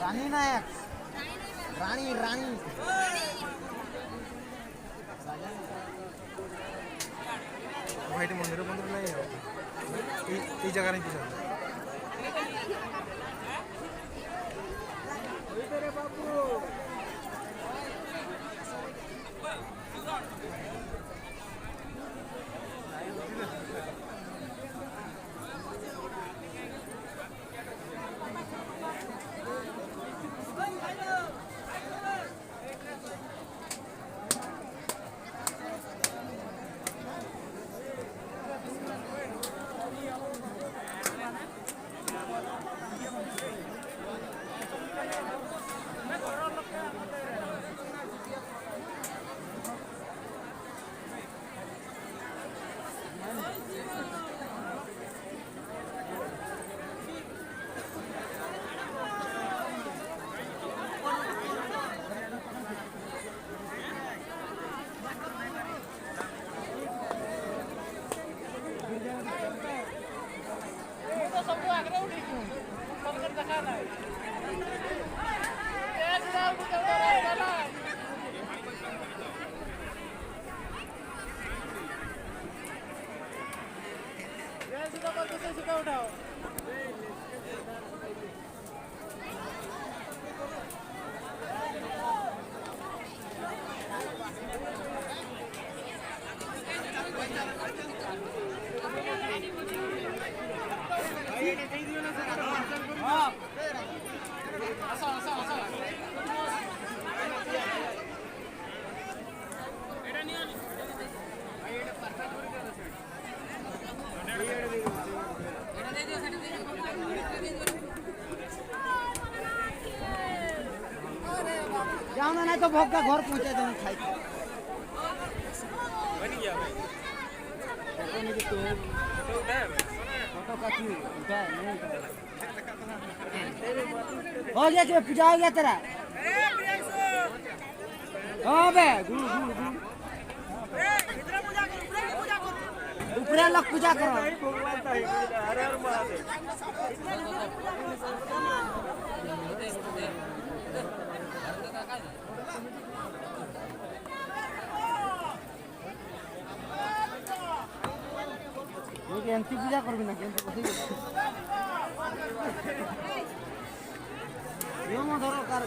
राणी नायक राणी राणी ভাইটি মন্দিরে মন্দির নাই এই জায়গা নাকি जाओ ना नहीं तो भोग का घर पहुंचा दो खाई हो गया जो पूजा हो गया तेरा हाँ बे ऊपर लोग पूजा करो एंती पूजा करबी ना केंती कथि यो म धरो कार